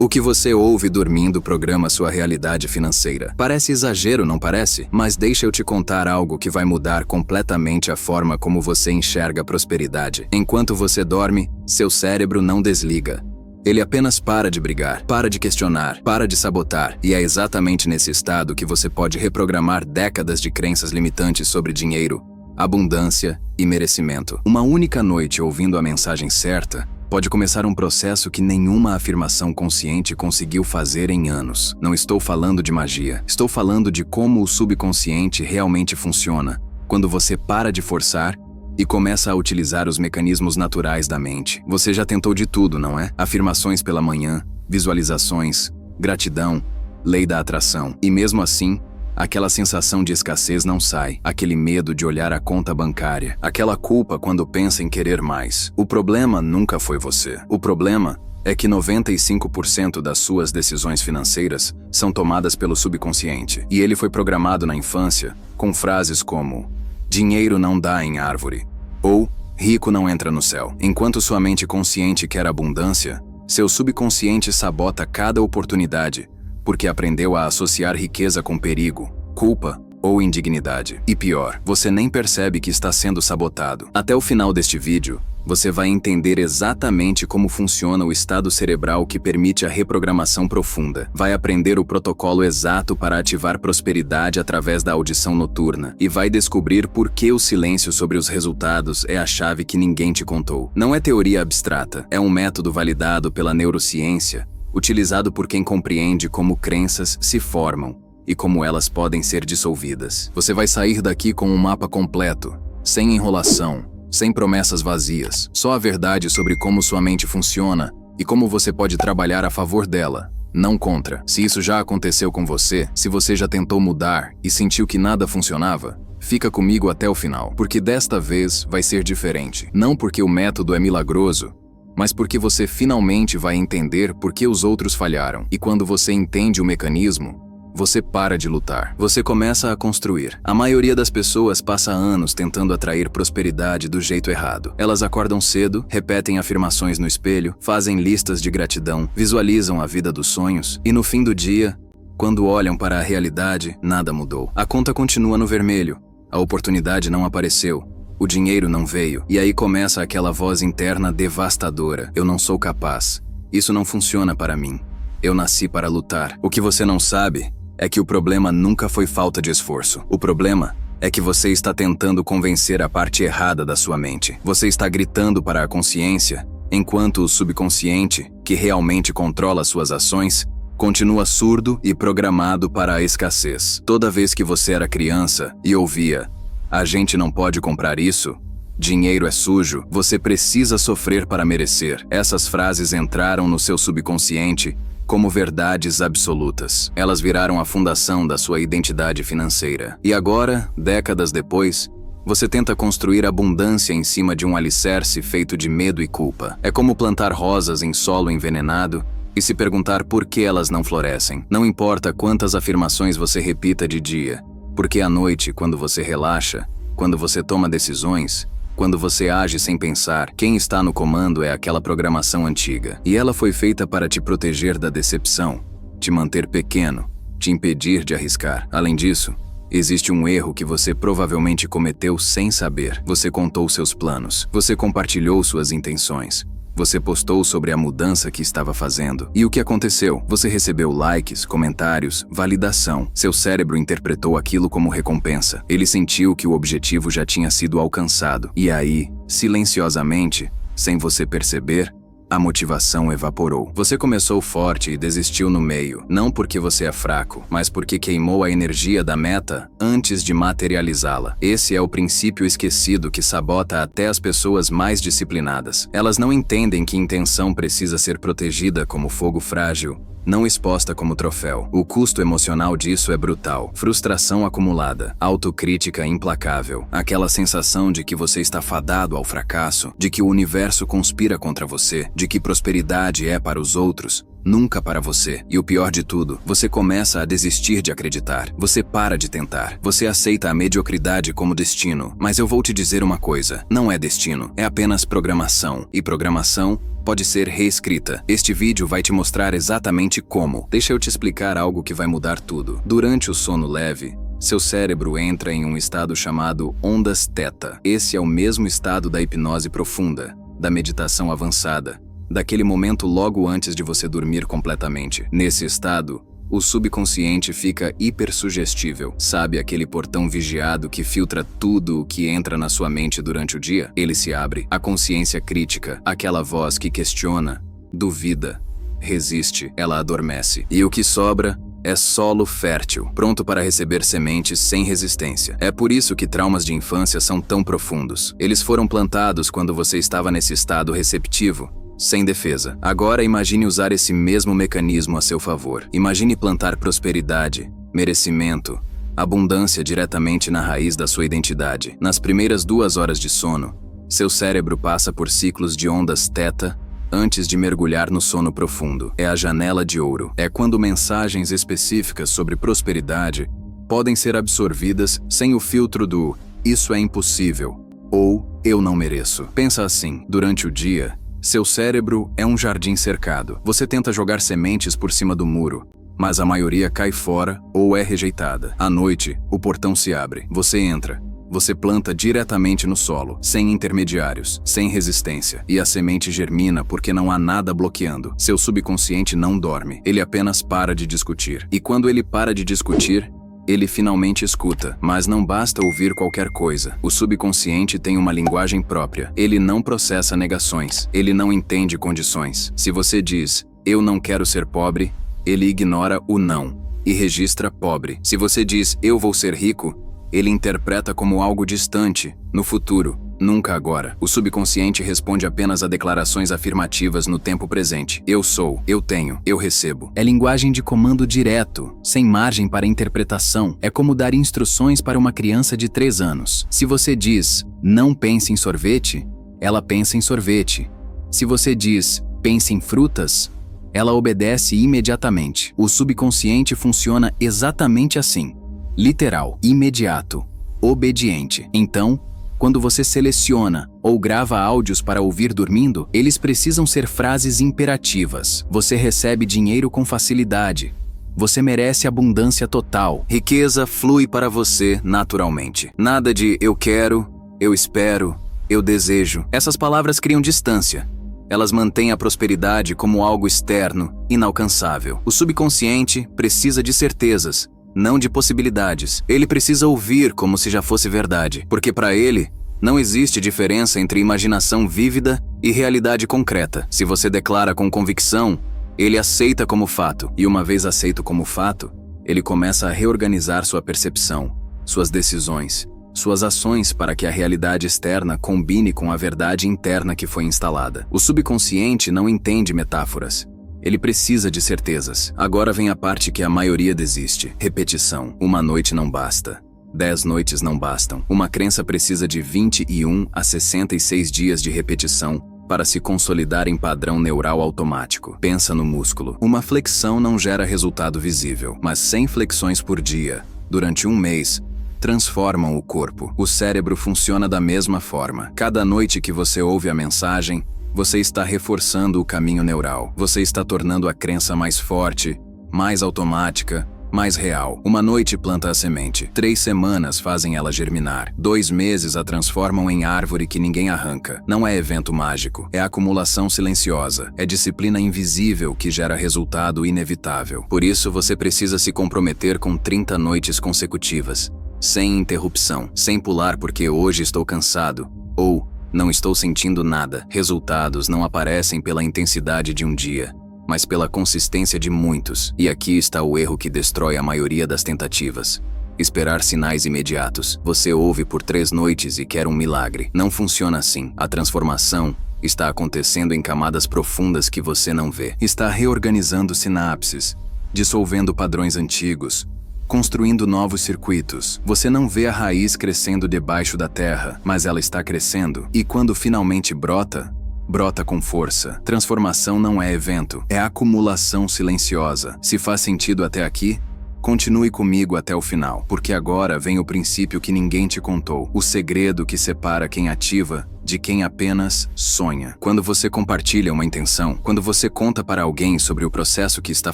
O que você ouve dormindo programa sua realidade financeira. Parece exagero, não parece? Mas deixa eu te contar algo que vai mudar completamente a forma como você enxerga a prosperidade. Enquanto você dorme, seu cérebro não desliga. Ele apenas para de brigar, para de questionar, para de sabotar. E é exatamente nesse estado que você pode reprogramar décadas de crenças limitantes sobre dinheiro, abundância e merecimento. Uma única noite ouvindo a mensagem certa pode começar um processo que nenhuma afirmação consciente conseguiu fazer em anos. Não estou falando de magia, estou falando de como o subconsciente realmente funciona, quando você para de forçar e começa a utilizar os mecanismos naturais da mente. Você já tentou de tudo, não é? Afirmações pela manhã, visualizações, gratidão, lei da atração. E mesmo assim, aquela sensação de escassez não sai, aquele medo de olhar a conta bancária, aquela culpa quando pensa em querer mais. O problema nunca foi você. O problema é que 95% das suas decisões financeiras são tomadas pelo subconsciente. E ele foi programado na infância com frases como dinheiro não dá em árvore, ou rico não entra no céu. Enquanto sua mente consciente quer abundância, seu subconsciente sabota cada oportunidade, porque aprendeu a associar riqueza com perigo, culpa ou indignidade. E pior, você nem percebe que está sendo sabotado. Até o final deste vídeo, você vai entender exatamente como funciona o estado cerebral que permite a reprogramação profunda. Vai aprender o protocolo exato para ativar prosperidade através da audição noturna. E vai descobrir por que o silêncio sobre os resultados é a chave que ninguém te contou. Não é teoria abstrata, é um método validado pela neurociência, utilizado por quem compreende como crenças se formam e como elas podem ser dissolvidas. Você vai sair daqui com um mapa completo, sem enrolação, sem promessas vazias, só a verdade sobre como sua mente funciona e como você pode trabalhar a favor dela, não contra. Se isso já aconteceu com você, se você já tentou mudar e sentiu que nada funcionava, fica comigo até o final, porque desta vez vai ser diferente. Não porque o método é milagroso, mas porque você finalmente vai entender por que os outros falharam. E quando você entende o mecanismo, você para de lutar. Você começa a construir. A maioria das pessoas passa anos tentando atrair prosperidade do jeito errado. Elas acordam cedo, repetem afirmações no espelho, fazem listas de gratidão, visualizam a vida dos sonhos e no fim do dia, quando olham para a realidade, nada mudou. A conta continua no vermelho, a oportunidade não apareceu, o dinheiro não veio. E aí começa aquela voz interna devastadora. Eu não sou capaz. Isso não funciona para mim. Eu nasci para lutar. O que você não sabe é que o problema nunca foi falta de esforço. O problema é que você está tentando convencer a parte errada da sua mente. Você está gritando para a consciência, enquanto o subconsciente, que realmente controla suas ações, continua surdo e programado para a escassez. Toda vez que você era criança e ouvia "a gente não pode comprar isso", "dinheiro é sujo", "você precisa sofrer para merecer", essas frases entraram no seu subconsciente como verdades absolutas. Elas viraram a fundação da sua identidade financeira. E agora, décadas depois, você tenta construir abundância em cima de um alicerce feito de medo e culpa. É como plantar rosas em solo envenenado e se perguntar por que elas não florescem. Não importa quantas afirmações você repita de dia, porque à noite, quando você relaxa, quando você toma decisões, quando você age sem pensar, quem está no comando é aquela programação antiga. E ela foi feita para te proteger da decepção, te manter pequeno, te impedir de arriscar. Além disso, existe um erro que você provavelmente cometeu sem saber. Você contou seus planos, você compartilhou suas intenções, você postou sobre a mudança que estava fazendo. E o que aconteceu? Você recebeu likes, comentários, validação. Seu cérebro interpretou aquilo como recompensa. Ele sentiu que o objetivo já tinha sido alcançado. E aí, silenciosamente, sem você perceber, a motivação evaporou. Você começou forte e desistiu no meio, não porque você é fraco, mas porque queimou a energia da meta antes de materializá-la. Esse é o princípio esquecido que sabota até as pessoas mais disciplinadas. Elas não entendem que intenção precisa ser protegida como fogo frágil, não exposta como troféu. O custo emocional disso é brutal. Frustração acumulada, autocrítica implacável, aquela sensação de que você está fadado ao fracasso, de que o universo conspira contra você, de que prosperidade é para os outros, Nunca para você. E o pior de tudo, você começa a desistir de acreditar. Você para de tentar. Você aceita a mediocridade como destino. Mas eu vou te dizer uma coisa. Não é destino. É apenas programação. E programação pode ser reescrita. Este vídeo vai te mostrar exatamente como. Deixa eu te explicar algo que vai mudar tudo. Durante o sono leve, seu cérebro entra em um estado chamado ondas teta. Esse é o mesmo estado da hipnose profunda, da meditação avançada, daquele momento logo antes de você dormir completamente. Nesse estado, o subconsciente fica hipersugestível. Sabe aquele portão vigiado que filtra tudo o que entra na sua mente durante o dia? Ele se abre. A consciência crítica, aquela voz que questiona, duvida, resiste, ela adormece. E o que sobra é solo fértil, pronto para receber sementes sem resistência. É por isso que traumas de infância são tão profundos. Eles foram plantados quando você estava nesse estado receptivo, sem defesa. Agora imagine usar esse mesmo mecanismo a seu favor. Imagine plantar prosperidade, merecimento, abundância diretamente na raiz da sua identidade. Nas primeiras 2 horas de sono, seu cérebro passa por ciclos de ondas teta antes de mergulhar no sono profundo. É a janela de ouro. É quando mensagens específicas sobre prosperidade podem ser absorvidas sem o filtro do "isso é impossível" ou "eu não mereço". Pensa assim, durante o dia, seu cérebro é um jardim cercado. Você tenta jogar sementes por cima do muro, mas a maioria cai fora ou é rejeitada. À noite, o portão se abre. Você entra. Você planta diretamente no solo, sem intermediários, sem resistência. E a semente germina porque não há nada bloqueando. Seu subconsciente não dorme. Ele apenas para de discutir. E quando ele para de discutir, ele finalmente escuta, mas não basta ouvir qualquer coisa. O subconsciente tem uma linguagem própria. Ele não processa negações. Ele não entende condições. Se você diz, "eu não quero ser pobre", ele ignora o não e registra pobre. Se você diz, "eu vou ser rico", ele interpreta como algo distante, no futuro, nunca agora. O subconsciente responde apenas a declarações afirmativas no tempo presente. Eu sou, eu tenho, eu recebo. É linguagem de comando direto, sem margem para interpretação. É como dar instruções para uma criança de 3 anos. Se você diz, "não pense em sorvete", ela pensa em sorvete. Se você diz, "pense em frutas", ela obedece imediatamente. O subconsciente funciona exatamente assim. Literal, imediato, obediente. Então, quando você seleciona ou grava áudios para ouvir dormindo, eles precisam ser frases imperativas. Você recebe dinheiro com facilidade. Você merece abundância total. Riqueza flui para você naturalmente. Nada de "eu quero", "eu espero", "eu desejo". Essas palavras criam distância. Elas mantêm a prosperidade como algo externo, inalcançável. O subconsciente precisa de certezas, não de possibilidades. Ele precisa ouvir como se já fosse verdade, porque para ele, não existe diferença entre imaginação vívida e realidade concreta. Se você declara com convicção, ele aceita como fato. E uma vez aceito como fato, ele começa a reorganizar sua percepção, suas decisões, suas ações para que a realidade externa combine com a verdade interna que foi instalada. O subconsciente não entende metáforas. Ele precisa de certezas. Agora vem a parte que a maioria desiste. Repetição. Uma noite não basta. 10 noites não bastam. Uma crença precisa de 21 a 66 dias de repetição para se consolidar em padrão neural automático. Pensa no músculo. Uma flexão não gera resultado visível, mas 100 flexões por dia, durante 1 mês, transformam o corpo. O cérebro funciona da mesma forma. Cada noite que você ouve a mensagem, você está reforçando o caminho neural. Você está tornando a crença mais forte, mais automática, mais real. Uma noite planta a semente. 3 semanas fazem ela germinar. 2 meses a transformam em árvore que ninguém arranca. Não é evento mágico. É acumulação silenciosa. É disciplina invisível que gera resultado inevitável. Por isso você precisa se comprometer com 30 noites consecutivas, sem interrupção, sem pular porque hoje estou cansado, ou não estou sentindo nada. Resultados não aparecem pela intensidade de um dia, mas pela consistência de muitos. E aqui está o erro que destrói a maioria das tentativas. Esperar sinais imediatos. Você ouve por 3 noites e quer um milagre. Não funciona assim. A transformação está acontecendo em camadas profundas que você não vê. Está reorganizando sinapses, dissolvendo padrões antigos, construindo novos circuitos. Você não vê a raiz crescendo debaixo da terra, mas ela está crescendo. E quando finalmente brota, brota com força. Transformação não é evento, é acumulação silenciosa. Se faz sentido até aqui, continue comigo até o final, porque agora vem o princípio que ninguém te contou, o segredo que separa quem ativa de quem apenas sonha. Quando você compartilha uma intenção, quando você conta para alguém sobre o processo que está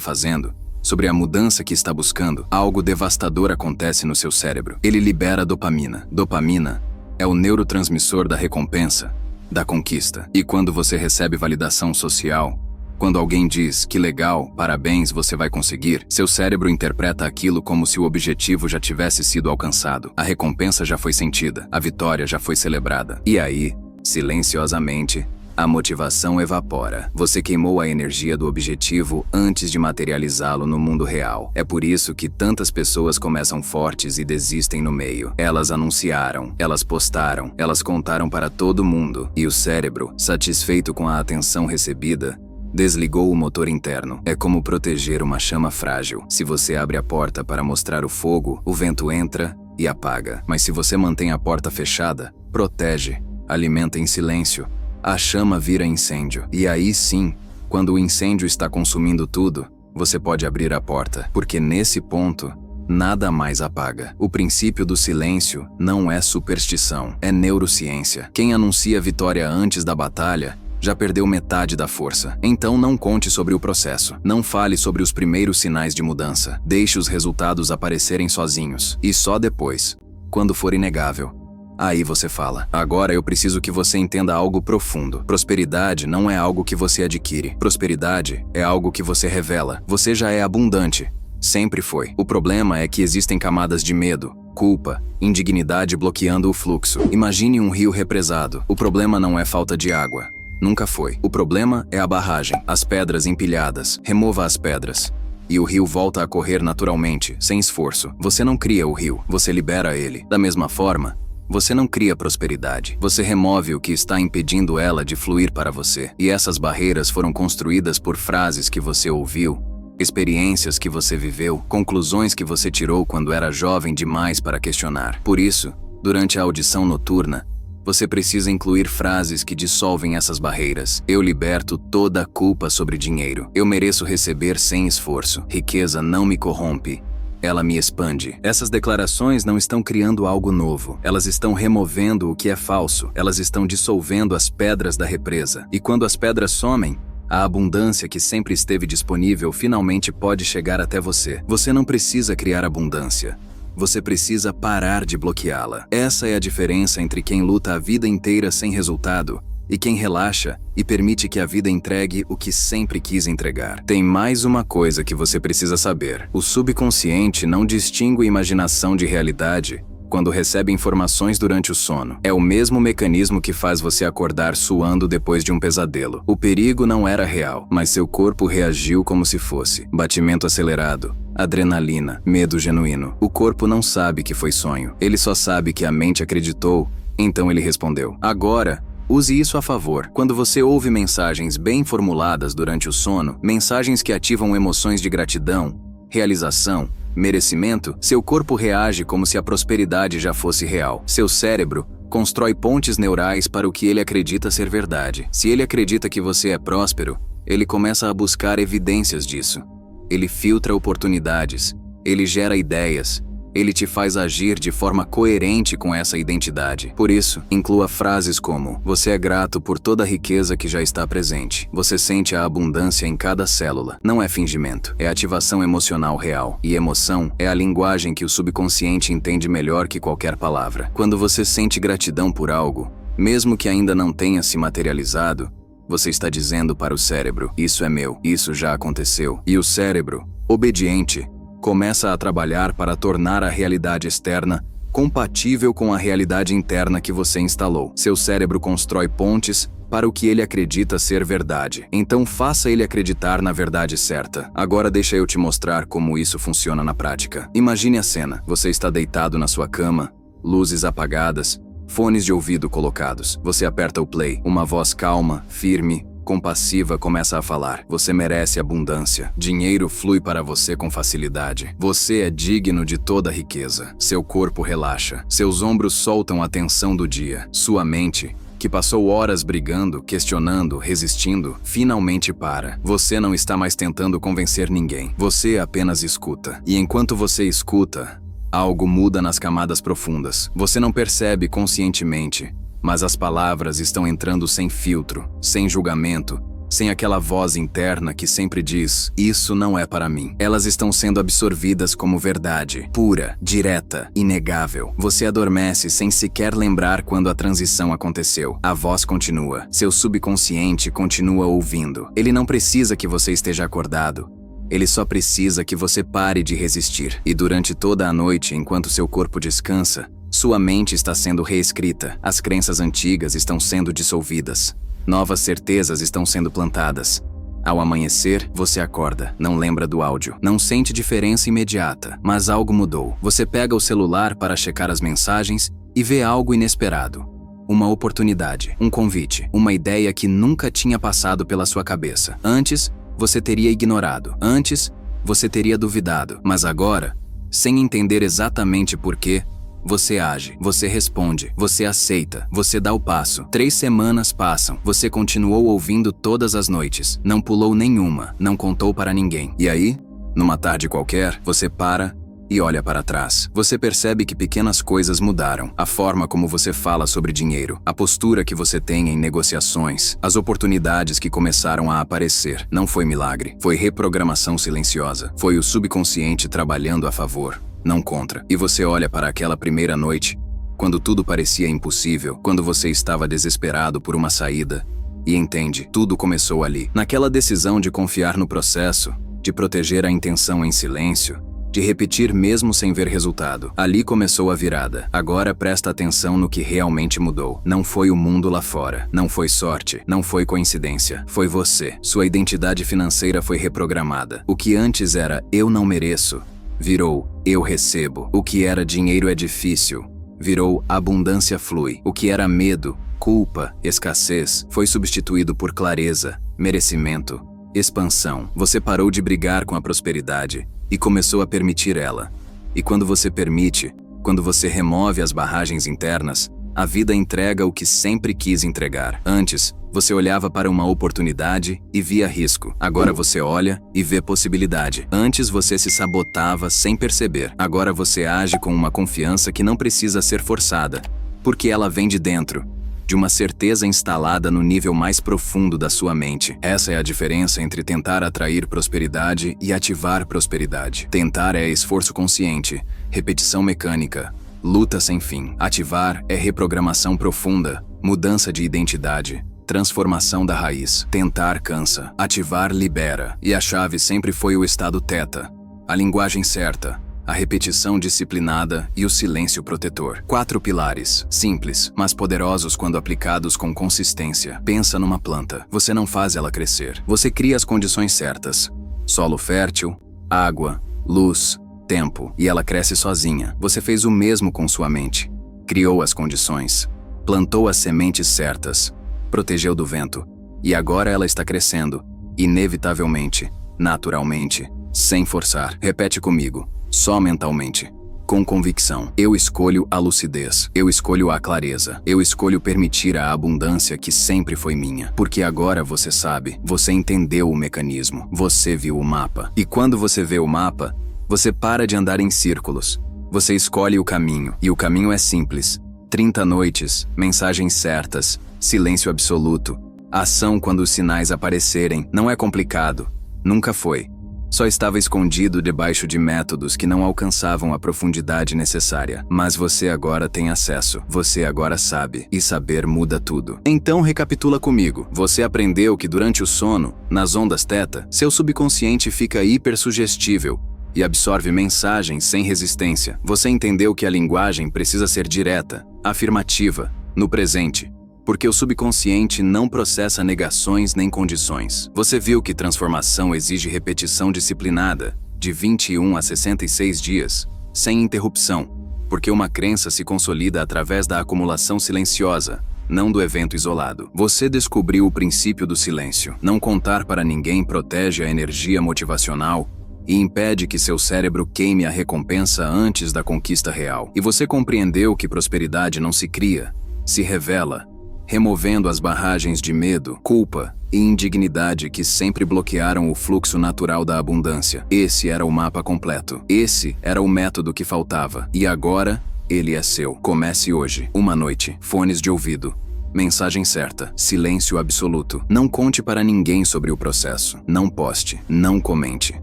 fazendo, sobre a mudança que está buscando, algo devastador acontece no seu cérebro. Ele libera dopamina. Dopamina é o neurotransmissor da recompensa, da conquista. E quando você recebe validação social, quando alguém diz que legal, parabéns, você vai conseguir, seu cérebro interpreta aquilo como se o objetivo já tivesse sido alcançado. A recompensa já foi sentida, a vitória já foi celebrada. E aí, silenciosamente, a motivação evapora. Você queimou a energia do objetivo antes de materializá-lo no mundo real. É por isso que tantas pessoas começam fortes e desistem no meio. Elas anunciaram, elas postaram, elas contaram para todo mundo. E o cérebro, satisfeito com a atenção recebida, desligou o motor interno. É como proteger uma chama frágil. Se você abre a porta para mostrar o fogo, o vento entra e apaga. Mas se você mantém a porta fechada, protege, alimenta em silêncio, a chama vira incêndio. E aí sim, quando o incêndio está consumindo tudo, você pode abrir a porta, porque nesse ponto, nada mais apaga. O princípio do silêncio não é superstição, é neurociência. Quem anuncia vitória antes da batalha já perdeu metade da força. Então não conte sobre o processo. Não fale sobre os primeiros sinais de mudança. Deixe os resultados aparecerem sozinhos. E só depois, quando for inegável, aí você fala. Agora eu preciso que você entenda algo profundo. Prosperidade não é algo que você adquire. Prosperidade é algo que você revela. Você já é abundante. Sempre foi. O problema é que existem camadas de medo, culpa, indignidade bloqueando o fluxo. Imagine um rio represado. O problema não é falta de água. Nunca foi. O problema é a barragem, as pedras empilhadas. Remova as pedras e o rio volta a correr naturalmente, sem esforço. Você não cria o rio, você libera ele. Da mesma forma, você não cria prosperidade. Você remove o que está impedindo ela de fluir para você. E essas barreiras foram construídas por frases que você ouviu, experiências que você viveu, conclusões que você tirou quando era jovem demais para questionar. Por isso, durante a audição noturna, você precisa incluir frases que dissolvem essas barreiras. Eu liberto toda a culpa sobre dinheiro. Eu mereço receber sem esforço. Riqueza não me corrompe. Ela me expande. Essas declarações não estão criando algo novo. Elas estão removendo o que é falso. Elas estão dissolvendo as pedras da represa. E quando as pedras somem, a abundância que sempre esteve disponível finalmente pode chegar até você. Você não precisa criar abundância. Você precisa parar de bloqueá-la. Essa é a diferença entre quem luta a vida inteira sem resultado e quem relaxa e permite que a vida entregue o que sempre quis entregar. Tem mais uma coisa que você precisa saber. O subconsciente não distingue imaginação de realidade quando recebe informações durante o sono. É o mesmo mecanismo que faz você acordar suando depois de um pesadelo. O perigo não era real, mas seu corpo reagiu como se fosse. Batimento acelerado, adrenalina, medo genuíno. O corpo não sabe que foi sonho. Ele só sabe que a mente acreditou, então ele respondeu. Agora, use isso a favor. Quando você ouve mensagens bem formuladas durante o sono, mensagens que ativam emoções de gratidão, realização, merecimento, seu corpo reage como se a prosperidade já fosse real. Seu cérebro constrói pontes neurais para o que ele acredita ser verdade. Se ele acredita que você é próspero, ele começa a buscar evidências disso. Ele filtra oportunidades, ele gera ideias, ele te faz agir de forma coerente com essa identidade. Por isso, inclua frases como: você é grato por toda a riqueza que já está presente. Você sente a abundância em cada célula. Não é fingimento, é ativação emocional real. E emoção é a linguagem que o subconsciente entende melhor que qualquer palavra. Quando você sente gratidão por algo, mesmo que ainda não tenha se materializado, você está dizendo para o cérebro: isso é meu, isso já aconteceu. E o cérebro, obediente, começa a trabalhar para tornar a realidade externa compatível com a realidade interna que você instalou. Seu cérebro constrói pontes para o que ele acredita ser verdade. Então faça ele acreditar na verdade certa. Agora deixa eu te mostrar como isso funciona na prática. Imagine a cena. Você está deitado na sua cama, luzes apagadas, fones de ouvido colocados. Você aperta o play. Uma voz calma, firme, compassiva começa a falar. Você merece abundância. Dinheiro flui para você com facilidade. Você é digno de toda a riqueza. Seu corpo relaxa. Seus ombros soltam a tensão do dia. Sua mente que passou horas brigando, questionando, resistindo, finalmente para. Você não está mais tentando convencer ninguém. Você apenas escuta. E enquanto você escuta, algo muda nas camadas profundas. Você não percebe conscientemente, mas as palavras estão entrando sem filtro, sem julgamento, sem aquela voz interna que sempre diz, isso não é para mim. Elas estão sendo absorvidas como verdade, pura, direta, inegável. Você adormece sem sequer lembrar quando a transição aconteceu. A voz continua. Seu subconsciente continua ouvindo. Ele não precisa que você esteja acordado. Ele só precisa que você pare de resistir. E durante toda a noite, enquanto seu corpo descansa, sua mente está sendo reescrita. As crenças antigas estão sendo dissolvidas. Novas certezas estão sendo plantadas. Ao amanhecer, você acorda, não lembra do áudio, não sente diferença imediata, mas algo mudou. Você pega o celular para checar as mensagens e vê algo inesperado. Uma oportunidade, um convite, uma ideia que nunca tinha passado pela sua cabeça. Antes, você teria ignorado. Antes, você teria duvidado. Mas agora, sem entender exatamente por quê, você age, você responde, você aceita, você dá o passo. 3 semanas passam, você continuou ouvindo todas as noites, não pulou nenhuma, não contou para ninguém. E aí, numa tarde qualquer, você para e olha para trás. Você percebe que pequenas coisas mudaram. A forma como você fala sobre dinheiro, a postura que você tem em negociações, as oportunidades que começaram a aparecer. Não foi milagre, foi reprogramação silenciosa. Foi o subconsciente trabalhando a favor, não contra. E você olha para aquela primeira noite, quando tudo parecia impossível, quando você estava desesperado por uma saída, e entende, tudo começou ali. Naquela decisão de confiar no processo, de proteger a intenção em silêncio, de repetir mesmo sem ver resultado. Ali começou a virada. Agora presta atenção no que realmente mudou. Não foi o mundo lá fora. Não foi sorte. Não foi coincidência. Foi você. Sua identidade financeira foi reprogramada. O que antes era eu não mereço, virou eu recebo. O que era dinheiro é difícil, virou abundância flui. O que era medo, culpa, escassez, foi substituído por clareza, merecimento, expansão. Você parou de brigar com a prosperidade e começou a permitir ela. E quando você permite, quando você remove as barragens internas, a vida entrega o que sempre quis entregar. Antes, você olhava para uma oportunidade e via risco. Agora você olha e vê possibilidade. Antes você se sabotava sem perceber. Agora você age com uma confiança que não precisa ser forçada, porque ela vem de dentro, de uma certeza instalada no nível mais profundo da sua mente. Essa é a diferença entre tentar atrair prosperidade e ativar prosperidade. Tentar é esforço consciente, repetição mecânica, luta sem fim. Ativar é reprogramação profunda, mudança de identidade, transformação da raiz. Tentar cansa, ativar libera. E a chave sempre foi o estado teta, a linguagem certa, a repetição disciplinada e o silêncio protetor. 4 pilares, simples, mas poderosos quando aplicados com consistência. Pensa numa planta. Você não faz ela crescer. Você cria as condições certas. Solo fértil, água, luz, tempo. E ela cresce sozinha. Você fez o mesmo com sua mente. Criou as condições. Plantou as sementes certas. Protegeu do vento. E agora ela está crescendo. Inevitavelmente. Naturalmente. Sem forçar. Repete comigo. Só mentalmente. Com convicção. Eu escolho a lucidez. Eu escolho a clareza. Eu escolho permitir a abundância que sempre foi minha. Porque agora você sabe. Você entendeu o mecanismo. Você viu o mapa. E quando você vê o mapa, você para de andar em círculos. Você escolhe o caminho. E o caminho é simples. 30 noites, mensagens certas, silêncio absoluto, ação quando os sinais aparecerem. Não é complicado. Nunca foi. Só estava escondido debaixo de métodos que não alcançavam a profundidade necessária. Mas você agora tem acesso. Você agora sabe. E saber muda tudo. Então recapitula comigo. Você aprendeu que durante o sono, nas ondas teta, seu subconsciente fica hipersugestível e absorve mensagens sem resistência. Você entendeu que a linguagem precisa ser direta, afirmativa, no presente, porque o subconsciente não processa negações nem condições. Você viu que transformação exige repetição disciplinada, de 21 a 66 dias, sem interrupção, porque uma crença se consolida através da acumulação silenciosa, não do evento isolado. Você descobriu o princípio do silêncio. Não contar para ninguém protege a energia motivacional e impede que seu cérebro queime a recompensa antes da conquista real. E você compreendeu que prosperidade não se cria, se revela. removendo as barragens de medo, culpa e indignidade que sempre bloquearam o fluxo natural da abundância. Esse era o mapa completo. Esse era o método que faltava. E agora, ele é seu. Comece hoje. Uma noite. Fones de ouvido. Mensagem certa. Silêncio absoluto. Não conte para ninguém sobre o processo. Não poste. Não comente.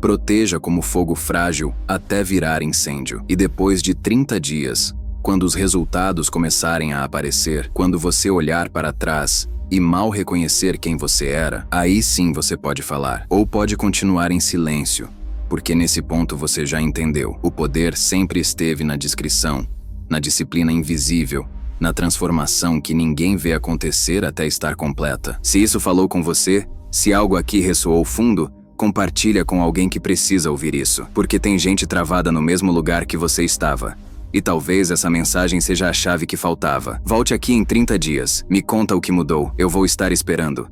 Proteja como fogo frágil até virar incêndio. E depois de 30 dias, quando os resultados começarem a aparecer, quando você olhar para trás e mal reconhecer quem você era, aí sim você pode falar. Ou pode continuar em silêncio, porque nesse ponto você já entendeu. O poder sempre esteve na discrição, na disciplina invisível, na transformação que ninguém vê acontecer até estar completa. Se isso falou com você, se algo aqui ressoou fundo, compartilha com alguém que precisa ouvir isso, porque tem gente travada no mesmo lugar que você estava. E talvez essa mensagem seja a chave que faltava. Volte aqui em 30 dias. Me conta o que mudou. Eu vou estar esperando.